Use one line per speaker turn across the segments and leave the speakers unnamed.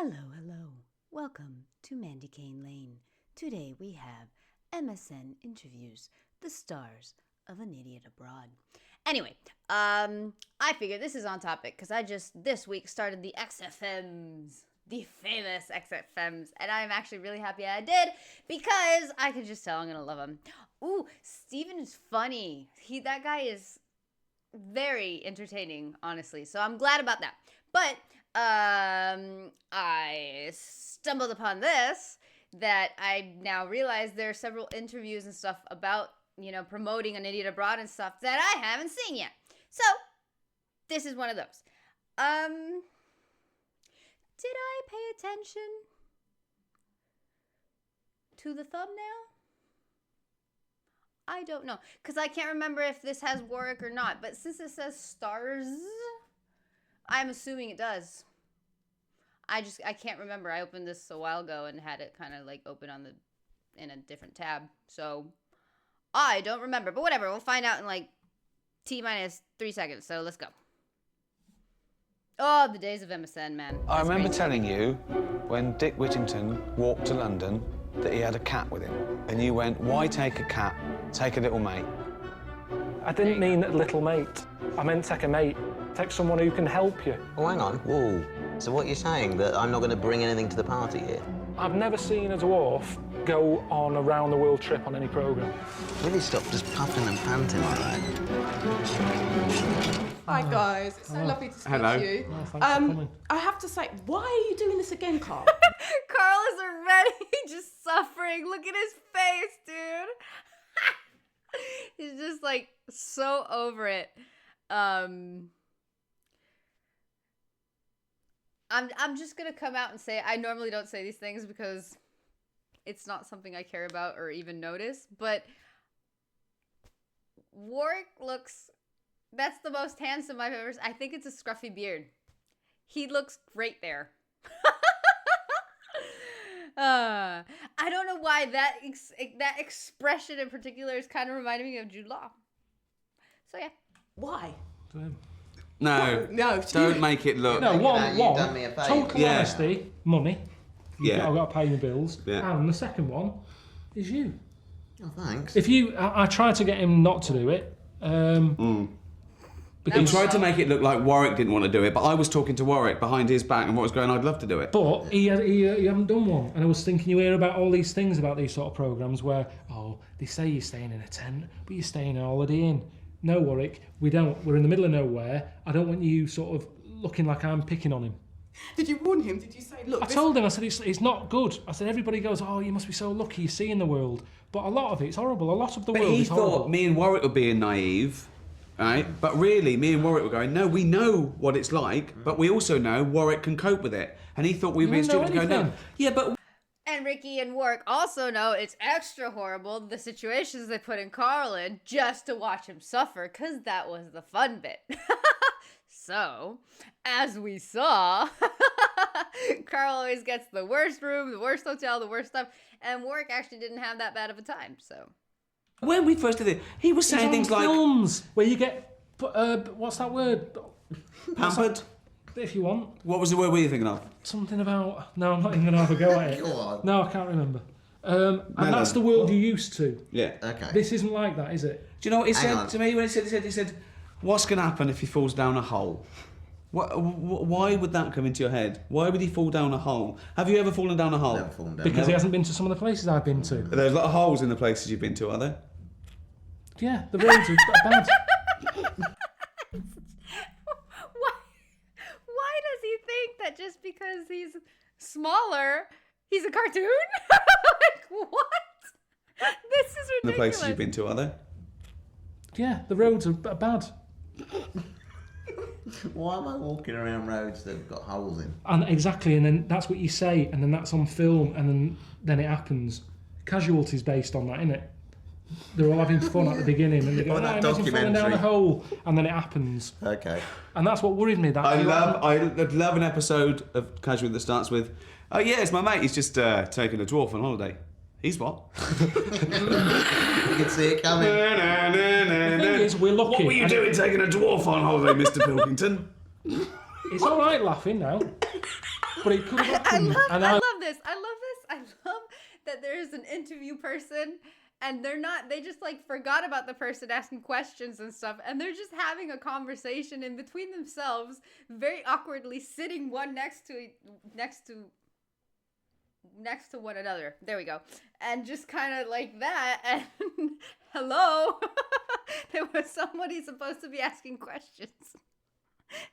Hello. Welcome to Mandy Cane Lane. Today we have MSN interviews the stars of An Idiot Abroad. Anyway, I figured this is on topic because I just this week started the XFMs, the famous XFMs, and I'm actually really happy I did because I could just tell I'm gonna love him. Ooh, Steven is funny. That guy is very entertaining, honestly. So I'm glad about that. But I stumbled upon this that I now realize there are several interviews and stuff about, promoting An Idiot Abroad and stuff that I haven't seen yet. So this is one of those. Did I pay attention to the thumbnail? I don't know, because I can't remember if this has Warwick or not, but since it says stars, I'm assuming it does. I can't remember. I opened this a while ago and had it kind of like open in a different tab, so I don't remember, but whatever, we'll find out in like T-minus 3 seconds, so let's go. Oh, the days of MSN, man.
I remember telling you when Dick Whittington walked to London that he had a cat with him, and you went, why take a cat? Take a little mate.
I didn't mean little mate. I meant take a mate. Take someone who can help you.
Oh, hang on. Whoa. So what you're saying, that I'm not going to bring anything to the party here?
I've never seen a dwarf go on a round-the-world trip on any programme.
Really stop just puffing and panting like that.
Hi guys, it's so lovely to speak to you.
Oh, thanks for coming.
I have to say, why are you doing this again, Carl?
Carl is already just suffering. Look at his face, dude. He's just like so over it. I'm just gonna come out and say I normally don't say these things because it's not something I care about or even notice, but Warwick looks, that's the most handsome I've ever seen. I think it's a scruffy beard. He looks great there. I don't know why that expression in particular is kind of reminding me of Jude Law. So yeah.
Why?
No, don't make it look.
No, one,
done me a favour.
total honesty, money.
Yeah.
I've got to pay my bills.
Yeah.
And the second one is you.
Oh, thanks.
I tried to get him not to do it.
He tried to make it look like Warwick didn't want to do it, but I was talking to Warwick behind his back and what was going, I'd love to do it.
But he hadn't done one. And I was thinking, you hear about all these things about these sort of programmes where, they say you're staying in a tent, but you're staying in a Holiday Inn. No, Warwick, we don't. We're in the middle of nowhere. I don't want you sort of looking like I'm picking on him.
Did you warn him? Did you say, look...
I told him, I said, it's not good. I said, everybody goes, you must be so lucky you're seeing the world. But a lot of it's horrible. A lot of the world is horrible.
But he thought me and Warwick were being naive, right? But really, me and Warwick were going, no, we know what it's like, but we also know Warwick can cope with it. And he thought we were being stupid to go, no. Yeah, but...
And Ricky and Warwick also know it's extra horrible, the situations they put in Carl in, just to watch him suffer, because that was the fun bit. So, as we saw, Carl always gets the worst room, the worst hotel, the worst stuff, and Warwick actually didn't have that bad of a time, so.
When we first did it, he was saying things like...
films where you get, what's that word?
Pampered?
If you want.
What was the word were you thinking of?
Something about... No, I'm not even going to have a go at it.
Go on.
No, I can't remember. And that's the world you're used to.
Yeah.
Okay.
This isn't like that, is it?
Do you know what he
Hang
said
on.
to me when he said, what's going to happen if he falls down a hole? Why would that come into your head? Why would he fall down a hole? Have you ever fallen down a hole?
Never fallen down.
Because he hasn't been to some of the places I've been to.
There's a lot of holes in the places you've been to, are there?
Yeah, the roads are bad.
Why does he think that just because he's smaller, he's a cartoon? Like, what? This is ridiculous.
The places you've been to, are there?
Yeah, the roads are bad.
Why am I walking around roads that have got holes in?
And exactly, and then that's what you say, and then that's on film, and then it happens. Casualty's based on that, innit? They're all having fun at the beginning, and they go,
that
imagine falling down
documentary.
a hole, and then it happens.
Okay.
And that's what worried me.
I'd love an episode of Casual that starts with, oh yeah, it's my mate, he's just taking a dwarf on holiday. He's what?
You can see it coming.
The thing is, we're lucky.
What were you doing taking a dwarf on holiday, Mr. Pilkington?
It's all right laughing now. but it could have happened.
I love this. I love that there is an interview person and they just like forgot about the person asking questions and stuff, and they're just having a conversation in between themselves, very awkwardly sitting one next to one another. There we go. And just kind of like that, and hello. There was somebody supposed to be asking questions.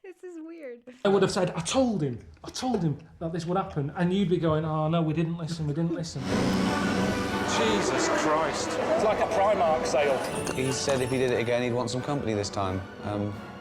This is weird.
I would have said, I told him that this would happen, and you'd be going, oh no, we didn't listen.
Jesus Christ. It's like a Primark sale.
He said if he did it again, he'd want some company this time.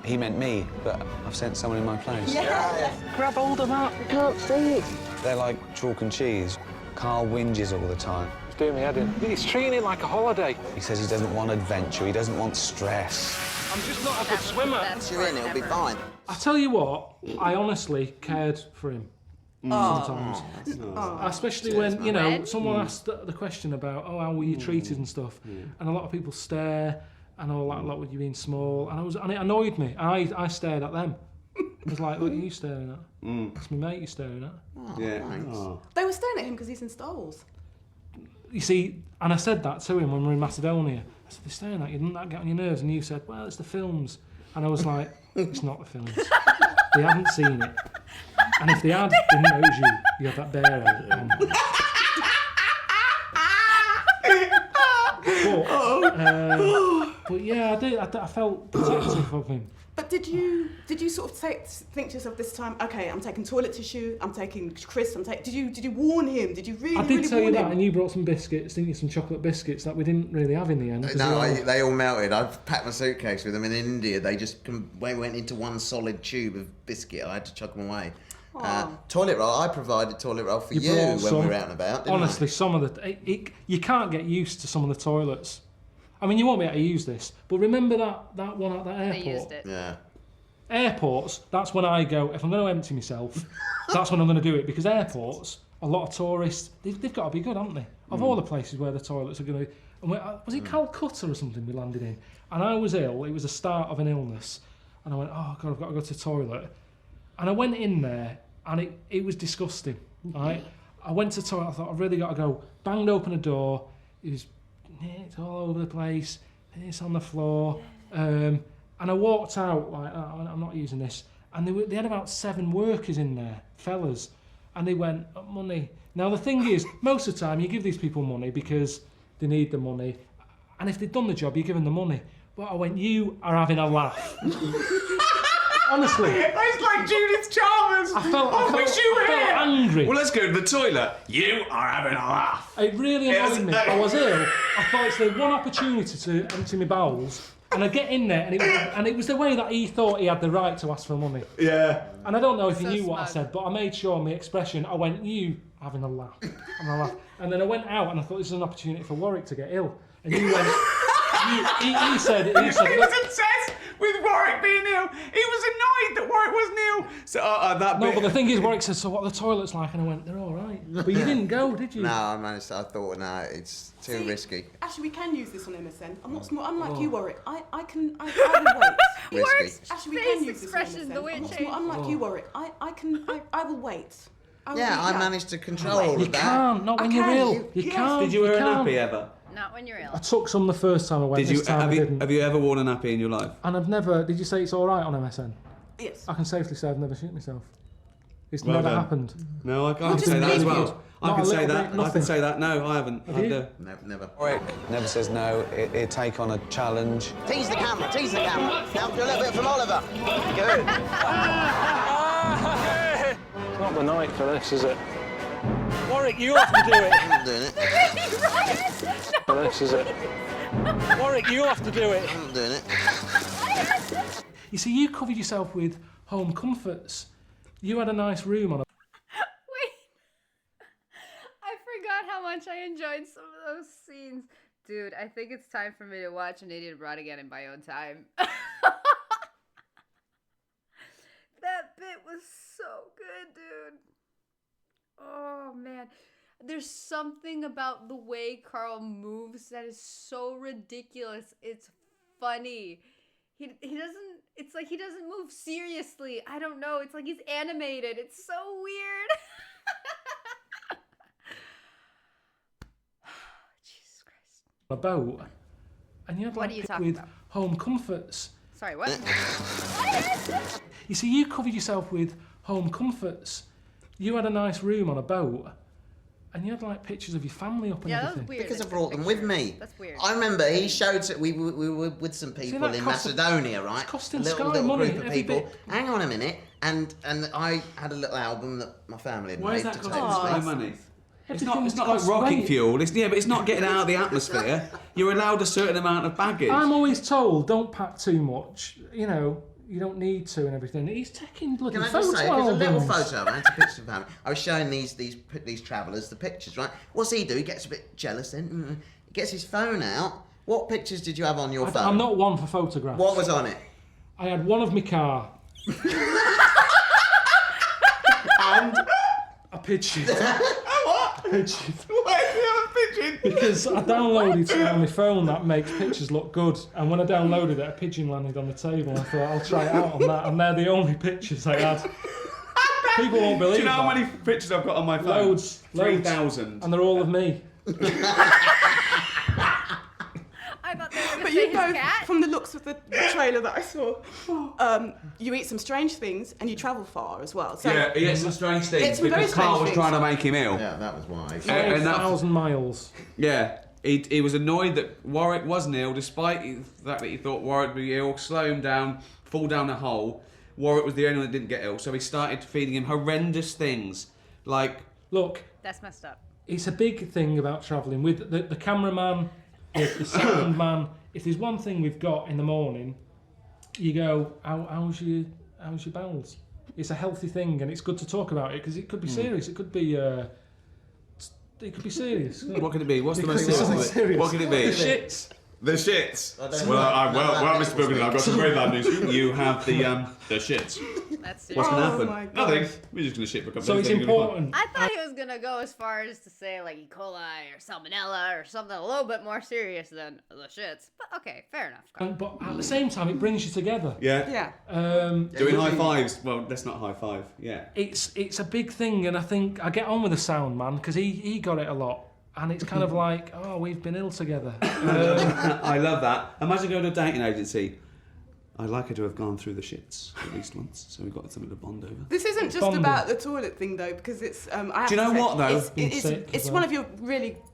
He meant me, but I've sent someone in my place.
Yeah. Grab hold of that. I can't see it.
They're like chalk and cheese. KARL whinges all the time.
It's doing me head in. He's treating it like a holiday.
He says he doesn't want adventure, he doesn't want stress.
I'm just not a good swimmer.
You're in, it'll be fine.
I tell you what, I honestly cared for him. Sometimes. Especially when, you know, someone asked the question about, oh, how were you treated and stuff. And a lot of people stare and all that, like, with you being small. And it annoyed me. I stared at them. I was like, what are you staring at? That's my mate you're staring at.
Yeah.
They were staring at him because he's in stalls.
You see, and I said that to him when we were in Macedonia. I said, they're staring at you, doesn't that get on your nerves? And you said, well, it's the films. And I was like, it's not the films. They haven't seen it. And if they had, they knows you have that bear on. But yeah, I did. I felt protective of him.
But did you sort of think to yourself this time, okay, I'm taking toilet tissue, I'm taking Chris, did you warn him? Did you really
I did
really
tell you
warn
that,
him?
and you brought some biscuits, didn't you? Some chocolate biscuits that we didn't really have in the end.
No, they all melted. I've packed my suitcase with them. In India, they went into one solid tube of biscuit. I had to chuck them away. Toilet roll. I provided toilet roll for you when we were out and about.
Honestly, some of you can't get used to some of the toilets. I mean, you won't be able to use this, but remember that one at that airport?
They used it.
Yeah.
Airports, that's when I go, if I'm going to empty myself, that's when I'm going to do it, because airports, a lot of tourists, they've got to be good, haven't they? Of all the places where the toilets are going to be. And was it Calcutta or something we landed in? And I was ill, it was the start of an illness, and I went, oh God, I've got to go to the toilet. And I went in there, and it was disgusting, right? I went to the toilet, I thought, I've really got to go. Banged open a door, it's all over the place, it's on the floor. And I walked out like, oh, I'm not using this. And they had about 7 workers in there, fellas. And they went, oh, money. Now the thing is, most of the time you give these people money because they need the money. And if they've done the job, you give them the money. But I went, you are having a laugh. Honestly.
It's like Judith Chalmers.
I felt angry.
Well, let's go to the toilet. You are having a laugh.
It really annoyed me. I was ill. I thought it's the one opportunity to empty my bowels. And I get in there, and it was the way that he thought he had the right to ask for money.
Yeah.
And I don't know if he
So
knew what I
smug.
said, but I made sure my expression, I went, you having a laugh. And then I went out, and I thought this is an opportunity for Warwick to get ill. And you went, he said,
He was obsessed with Warwick being ill. He was annoyed that Warwick wasn't ill. So that
no,
bit.
but the thing is, Warwick said, so what are the toilets like? And I went, they're all right. But you didn't go, did you?
No, I thought, no, it's too
See,
risky.
Actually, we can use this on MSN. I'm not smart. I'm like
Oh.
you, Warwick. I will wait.
Warwick's
Actually, we can
face
use this on
expression,
MSN.
the way
I'm
it
not smart. I'm like you, Warwick. I will wait.
Yeah, I managed to control all
You
of that.
can't, not when
I
you're
can,
ill.
you-
You
yes.
can't.
Did you wear a
can't.
nappy ever?
Not when you're ill.
I took some the first time I went,
Did you
this time I didn't.
have you ever worn a nappy in your life?
And I've never, did you say it's all right on MSN?
Yes.
I can safely say I've never shit myself. It's
Well
never
done.
happened.
No, I can't
just
say that as
leave
well.
you.
I
Not
can
a
say
little
that.
bit,
I can
nothing.
say that. No, I haven't.
Have you?
No, never.
Warwick never says no. He'd take on a challenge.
Tease the camera, tease the camera. Now do a little bit from Oliver. Good.
It's not the night for this, is it? Warwick, you have to do it.
I'm not doing it.
For this, is it? Warwick, you have to do it.
I'm not doing it.
You see, you covered yourself with home comforts. You had a nice room on a...
Wait. I forgot how much I enjoyed some of those scenes. Dude, I think it's time for me to watch An Idiot Abroad again in my own time. That bit was so good, dude. Oh, man. There's something about the way KARL moves that is so ridiculous. It's funny. He doesn't, it's like he doesn't move seriously. I don't know. It's like he's animated. It's so weird.
a boat, and you had
What
like
are you
people
talking
with
about?
home comforts.
Sorry, what?
You see, you covered yourself with home comforts. You had a nice room on a boat, and you had like pictures of your family up and
Yeah, that
everything.
was weird.
Because I
that
brought them with me.
That's weird.
I remember he showed we were with some people
that
in
cost
Macedonia, right?
it's costing
a little
Sky money,
group of
every
people.
bit.
Hang on a minute, and I had a little album that my family had
Why is
made
that
to
costing
take.
Sky money? It's not
Everything's
like
cost
rocket
weight.
fuel. But it's not getting out of the atmosphere. You're allowed a certain amount of baggage.
I'm always told, don't pack too much. You know, you don't need to and everything. He's taking bloody
Can I
photo
just say, there's a little
albums.
photo of it, it's a picture of family. I was showing these travellers the pictures, right? What's he do? He gets a bit jealous then. He gets his phone out. What pictures did you have on your phone?
I'm not one for photographs.
What was on it?
I had one of my car.
And
A pigeon. A pigeon.
Why do you have a pigeon?
Because I downloaded something on my phone that makes pictures look good, and when I downloaded it, a pigeon landed on the table. I thought I'll try it out on that, and they're the only pictures I had. People won't believe
Do you know how
that.
many pictures I've got on my phone?
Loads.
3,000.
And they're all of me.
I thought they were going
But
to say
you
his
both,
cat.
from the looks of the trailer that I saw, you eat some strange things and you travel far as well. So
Yeah, he had some strange
He had
things
some very
because Carl
strange
was
things.
trying to make him ill.
yeah, that was why.
And that-
1,000 miles.
Yeah, he was annoyed that Warwick wasn't ill, despite the fact that he thought Warwick would be ill, slow him down, fall down a hole. Warwick was the only one that didn't get ill, so he started feeding him horrendous things, like
Look,
That's messed up.
it's a big thing about travelling with the cameraman, the sound man. If there's one thing we've got in the morning, you go, how's your bowels? It's a healthy thing, and it's good to talk about it because it could be serious. It could be serious.
what could it be? What's the most
Because it's
serious?
something serious.
What could it be?
The shits.
The shits.
I don't
Well,
know.
well,
No,
Mr. Bogan, I've got some very bad news. You have the shits.
That's
What's going to
Oh
happen?
my gosh.
Nothing. We're just going to shit for a couple
So
of
it's
days, then you're gonna
important.
I thought he was gonna go as far as to say like E. coli or salmonella or something a little bit more serious than the shits. But okay, fair enough.
But at the same time, it brings you together.
fine. Yeah.
yeah.
Doing high fives. Well, that's not high five. Yeah.
It's a big thing, and I think I get on with the sound man because he got it a lot, and it's kind of like, oh, we've been ill together.
I love that. Imagine going to a dating agency. I'd like her to have gone through the shits at least once, so we've got something to bond over.
This isn't just
Bonding.
about the toilet thing though, because it's. I have
Do you
to
know
say,
what, though?
Been
It's
sick as
one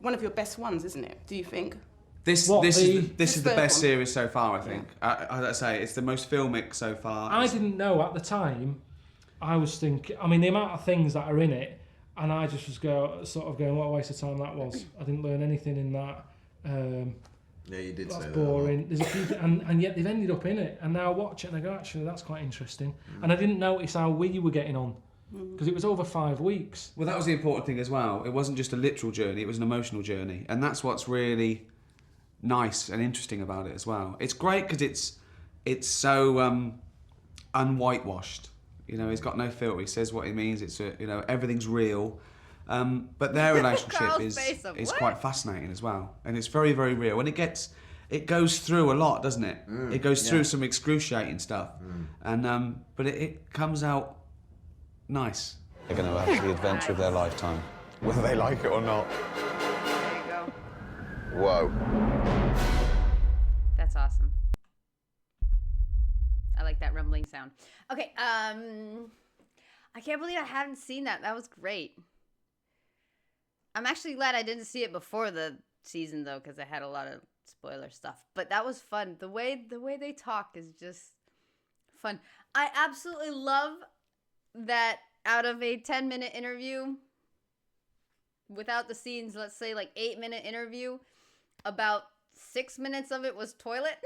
well.
of your best ones, isn't it? Do you think?
This
What,
is
This
the
third
best
one?
series so far, I think. As I say, it's the most filmic so far.
I didn't know at the time. I was thinking. I mean, the amount of things that are in it, and I just was going, what a waste of time that was. I didn't learn anything in that.
Yeah, you did
That's
say
boring. There's a few, and yet they've ended up in it. And now I watch it and I go, actually, that's quite interesting. And I didn't notice how we were getting on because it was over 5 weeks.
Well, that was the important thing as well. It wasn't just a literal journey; it was an emotional journey, and that's what's really nice and interesting about it as well. It's great because it's so unwhitewashed. You know, he's got no filter. He says what he means. It's everything's real. But their relationship
Carl's face of,
is
"What?"
quite fascinating as well, and it's very, very real. And it goes through a lot, doesn't it? It goes through some excruciating stuff, and but it comes out nice.
They're going to have the adventure of their lifetime, whether they like it or not.
There you go.
Whoa.
That's awesome. I like that rumbling sound. Okay, I can't believe I haven't seen that. That was great. I'm actually glad I didn't see it before the season though, because I had a lot of spoiler stuff. But that was fun. The way they talk is just fun. I absolutely love that out of a 10-minute interview, without the scenes, let's say like 8-minute interview, about 6 minutes of it was toilet.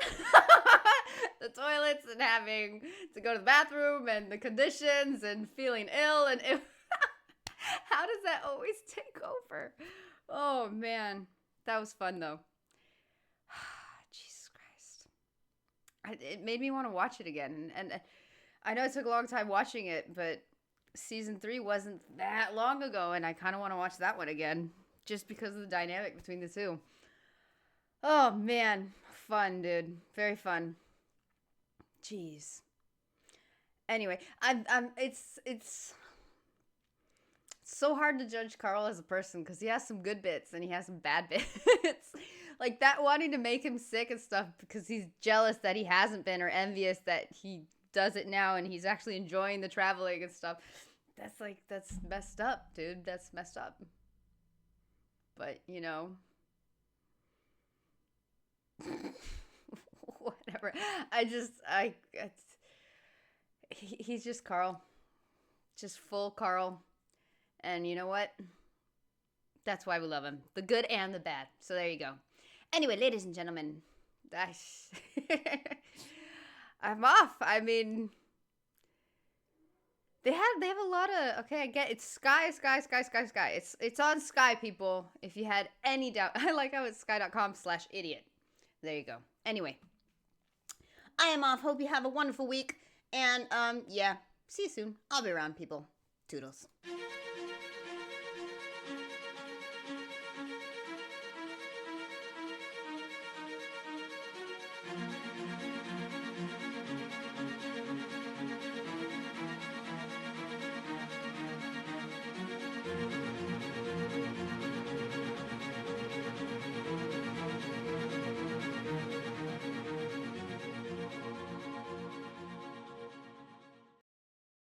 The toilets and having to go to the bathroom and the conditions and feeling ill and how does that always take over? Oh man, that was fun though. Jesus Christ. It made me want to watch it again. And I know it took a long time watching it, but season 3 wasn't that long ago, and I kind of want to watch that one again just because of the dynamic between the two. Oh man, fun, dude. Very fun. Jeez. Anyway, it's so hard to judge Carl as a person because he has some good bits and he has some bad bits. like that wanting to make him sick and stuff because he's jealous that he hasn't been or envious that he does it now and he's actually enjoying the traveling and stuff. That's messed up, dude. That's messed up. But, you know, whatever. He's just Karl. Just full Karl. And you know what? That's why we love him. The good and the bad. So there you go. Anyway, ladies and gentlemen, I'm off. I mean, they have a lot of, okay, I get it's Sky. It's on Sky, people. If you had any doubt. I like how it's sky.com/idiot. There you go. Anyway, I am off. Hope you have a wonderful week. And yeah, see you soon. I'll be around, people. Toodles.